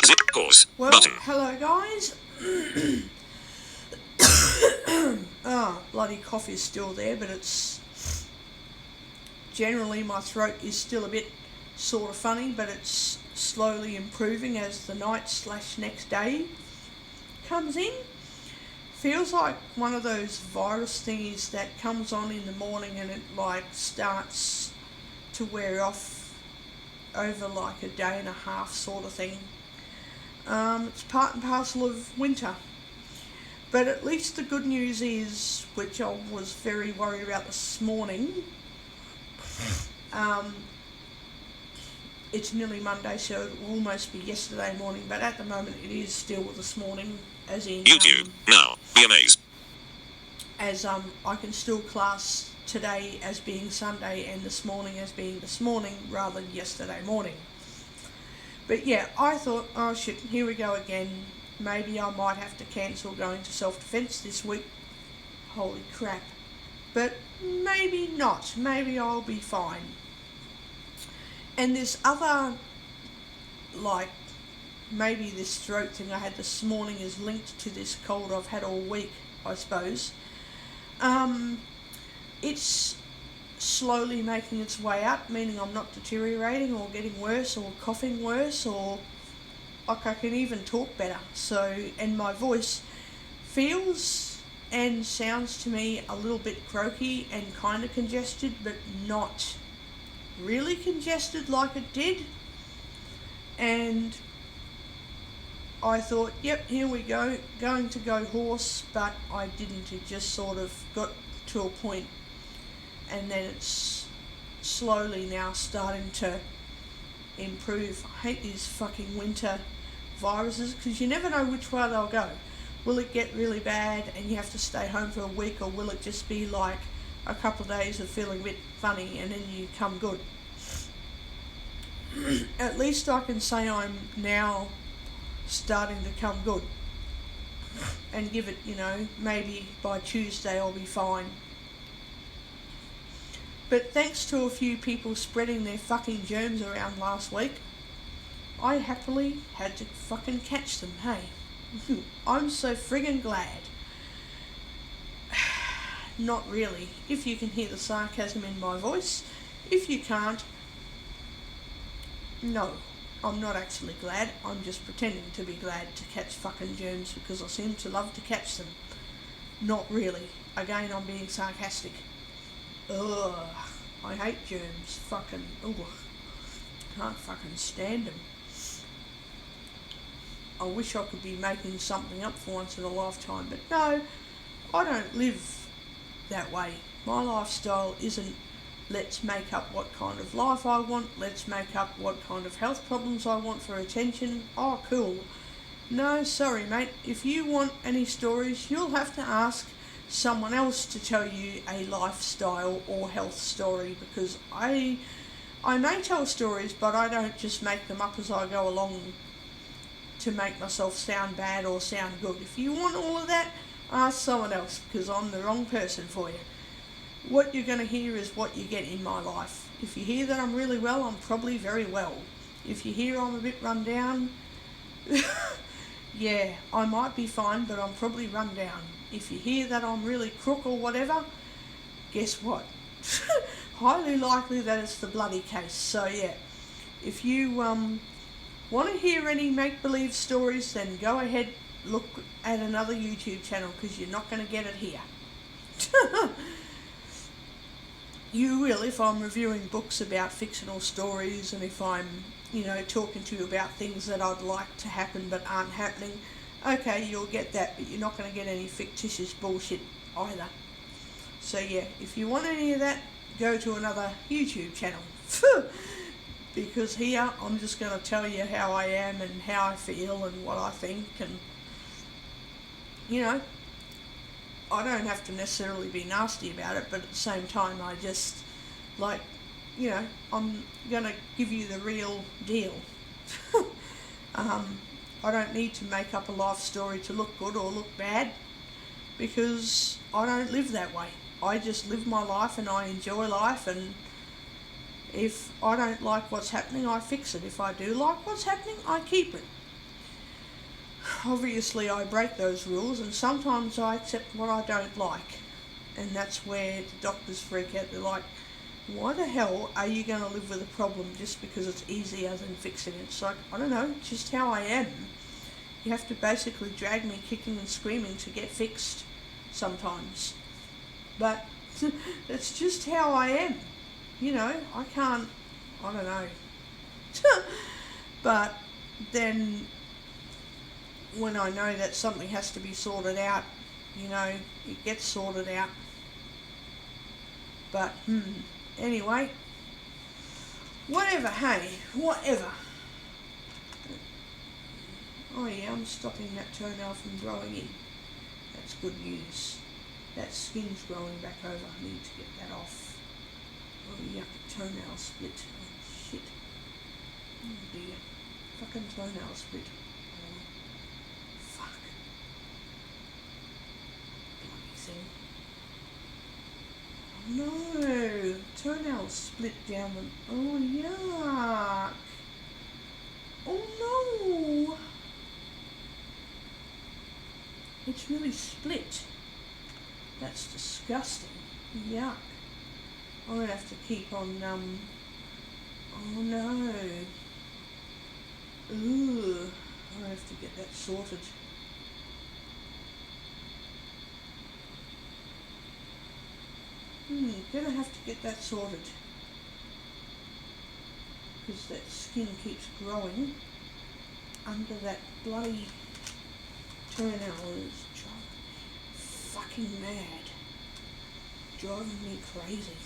Zip pause. Well, Button. hello guys. Bloody coffee's still there, but it's generally my throat is still a bit sort of funny, but it's slowly improving as the night/next day comes in. Feels like one of those virus thingies that comes on in the morning and it like starts to wear off over like a day and a half sort of thing. It's part and parcel of winter. But at least the good news is, which I was very worried about this morning, it's nearly Monday, so it will almost be yesterday morning, but at the moment it is still this morning, as in... YouTube, now, be amazed. As I can still class today as being Sunday and this morning as being this morning rather than yesterday morning. But yeah, I thought, oh shit, here we go again. Maybe I might have to cancel going to self-defense this week. Holy crap. But maybe not. Maybe I'll be fine. And this other, like, maybe this throat thing I had this morning is linked to this cold I've had all week, I suppose. It's slowly making its way up, meaning I'm not deteriorating or getting worse or coughing worse, or like I can even talk better. So, and my voice feels and sounds to me a little bit croaky and kind of congested, but not really congested like it did. And I thought, yep, here we go, going to go hoarse, but I didn't. It just sort of got to a point, and then it's slowly now starting to improve. I hate these fucking winter viruses because you never know which way they'll go. Will it get really bad and you have to stay home for a week, or will it just be like a couple of days of feeling a bit funny and then you come good? At least I can say I'm now starting to come good, and give it, maybe by Tuesday I'll be fine. But thanks to a few people spreading their fucking germs around last week, I happily had to fucking catch them, hey. I'm so friggin' glad. Not really. If you can hear the sarcasm in my voice. If you can't, no, I'm not actually glad. I'm just pretending to be glad to catch fucking germs because I seem to love to catch them. Not really. Again, I'm being sarcastic. Ugh, I hate germs. Fucking, ugh. Can't fucking stand them. I wish I could be making something up for once in a lifetime, but no, I don't live that way. My lifestyle isn't let's make up what kind of life I want, let's make up what kind of health problems I want for attention. Oh, cool. No, sorry mate, if you want any stories, you'll have to ask someone else to tell you a lifestyle or health story, because I may tell stories, but I don't just make them up as I go along to make myself sound bad or sound good. If you want all of that, ask someone else, because I'm the wrong person for you. What you're going to hear is what you get in my life. If you hear that I'm really well, I'm probably very well. If you hear I'm a bit run down, yeah, I might be fine, but I'm probably run down. If you hear that I'm really crook or whatever, guess what? Highly likely that it's the bloody case. So yeah, if you want to hear any make-believe stories, then go ahead, look at another YouTube channel, because you're not going to get it here. You will if I'm reviewing books about fictional stories, and if I'm, talking to you about things that I'd like to happen but aren't happening. Okay, you'll get that, but you're not going to get any fictitious bullshit either. So yeah, if you want any of that, go to another YouTube channel. Because here, I'm just going to tell you how I am and how I feel and what I think, and, I don't have to necessarily be nasty about it, but at the same time, I just, I'm going to give you the real deal. I don't need to make up a life story to look good or look bad, because I don't live that way. I just live my life and I enjoy life, and if I don't like what's happening, I fix it. If I do like what's happening, I keep it. obviously I break those rules, and sometimes I accept what I don't like. And that's where the doctors freak out. They're like, why the hell are you going to live with a problem just because it's easier than fixing it? It's like, I don't know, just how I am. You have to basically drag me kicking and screaming to get fixed sometimes. But that's just how I am. You know, I can't, I don't know. But then when I know that something has to be sorted out, you know, it gets sorted out. But, anyway, whatever, hey, whatever. Oh yeah, I'm stopping that toenail from growing in. That's good news. That skin's growing back over. I need to get that off. Oh yuck, toenail split. Oh shit. Oh dear. Fucking toenail split. Oh, fuck. Bloody thing. Oh no. Toenail split down the... Oh yuck. Oh no. It's really split. That's disgusting. Yuck. I'm gonna have to keep on, oh no. Ooh. I'm gonna have to get that sorted. Gonna have to get that sorted. Because that skin keeps growing under that bloody toenail. Is fucking mad. Driving me crazy.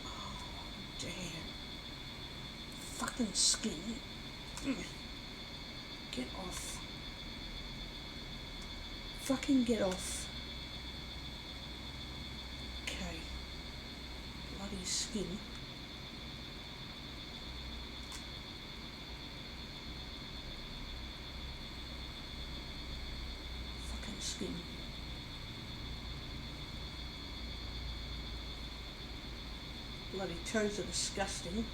Oh, damn. Fucking skin. Get off. Fucking get off. Okay. Bloody skin. Fucking skin. Bloody toes are disgusting.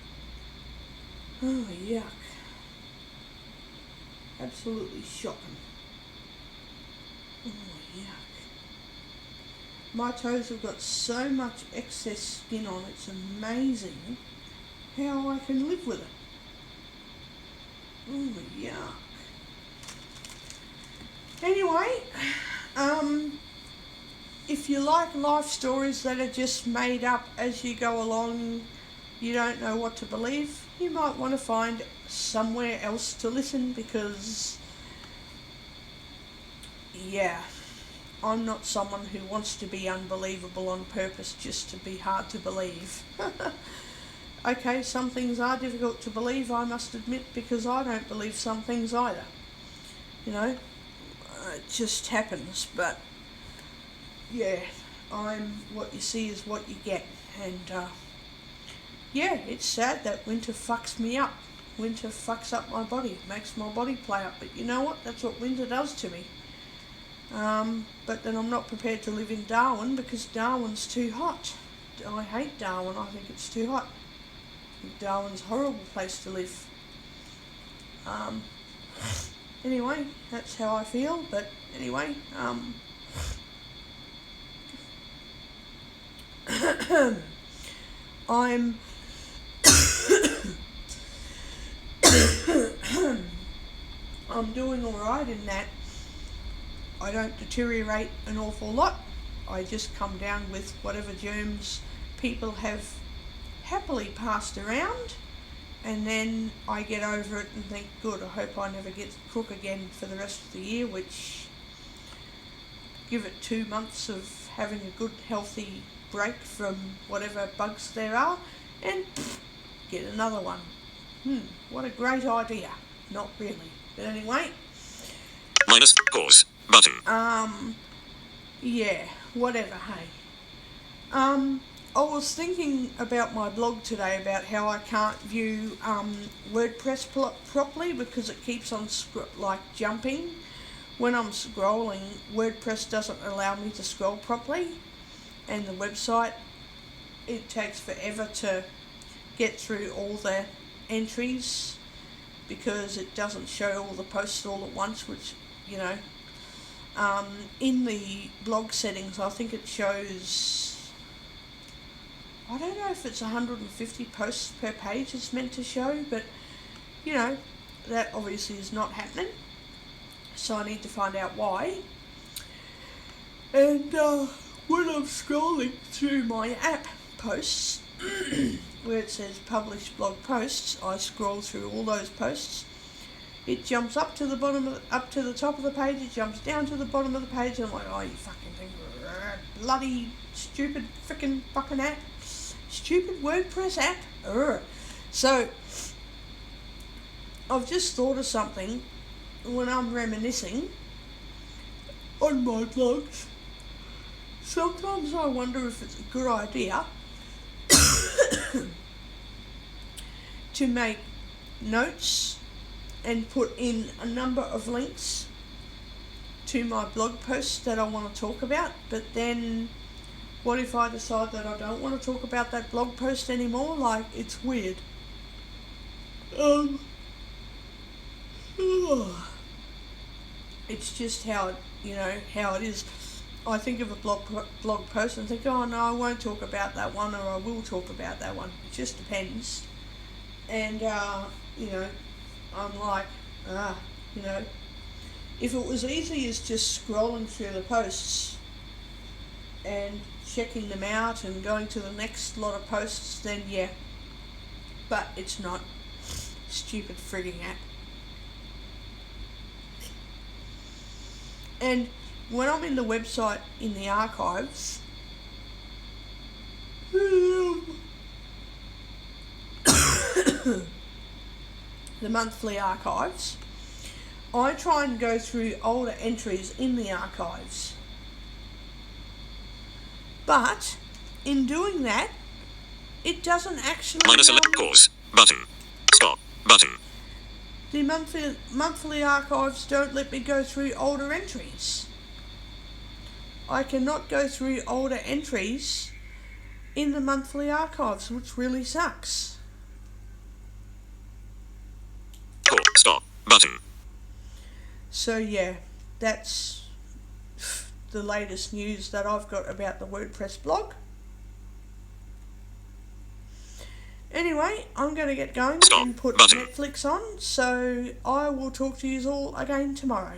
Oh, yuck. Absolutely shocking. Oh, yuck. My toes have got so much excess skin on, it's amazing how I can live with it. Oh, yuck. Anyway, if you like life stories that are just made up as you go along, you don't know what to believe, you might want to find somewhere else to listen, because, yeah, I'm not someone who wants to be unbelievable on purpose just to be hard to believe. Okay, some things are difficult to believe, I must admit, because I don't believe some things either. You know, it just happens, but yeah, what you see is what you get, and yeah, it's sad that winter fucks me up. Winter fucks up my body, makes my body play up, but you know what, that's what winter does to me. But then I'm not prepared to live in Darwin, because Darwin's too hot. I hate Darwin, I think it's too hot. Darwin's a horrible place to live. Anyway, that's how I feel, but anyway, I'm I'm doing alright in that I don't deteriorate an awful lot. I just come down with whatever germs people have happily passed around, and then I get over it and think, good, I hope I never get crook again for the rest of the year, which, give it 2 months of having a good healthy break from whatever bugs there are, and get another one. What a great idea. Not really. But anyway. Minus pause button. Yeah, whatever, hey. I was thinking about my blog today about how I can't view WordPress properly because it keeps on jumping. When I'm scrolling, WordPress doesn't allow me to scroll properly, and the website, it takes forever to get through all the entries because it doesn't show all the posts all at once, which, you know, in the blog settings, I think it shows, I don't know if it's 150 posts per page it's meant to show, but, you know, that obviously is not happening, so I need to find out why. And when I'm scrolling through my app posts, where it says publish blog posts, I scroll through all those posts. It jumps up to the top of the page, it jumps down to the bottom of the page, and I'm like, oh, you fucking thing, bloody stupid fucking app, stupid WordPress app. So I've just thought of something when I'm reminiscing on my blogs. Sometimes I wonder if it's a good idea to make notes and put in a number of links to my blog posts that I want to talk about, but then what if I decide that I don't want to talk about that blog post anymore? Like, it's weird. It's just how it, how it is. I think of a blog post and think, oh no, I won't talk about that one, or I will talk about that one. It just depends. And I'm like, if it was easy as just scrolling through the posts and checking them out and going to the next lot of posts, then yeah. But it's not. Stupid frigging app. And when I'm in the website in the archives, the monthly archives, I try and go through older entries in the archives. But in doing that, it doesn't actually Select pause button. Stop button. The monthly archives don't let me go through older entries. I cannot go through older entries in the monthly archives, which really sucks. Stop button. So yeah, that's the latest news that I've got about the WordPress blog. Anyway, I'm going to get going and put Netflix on, so I will talk to you all again tomorrow.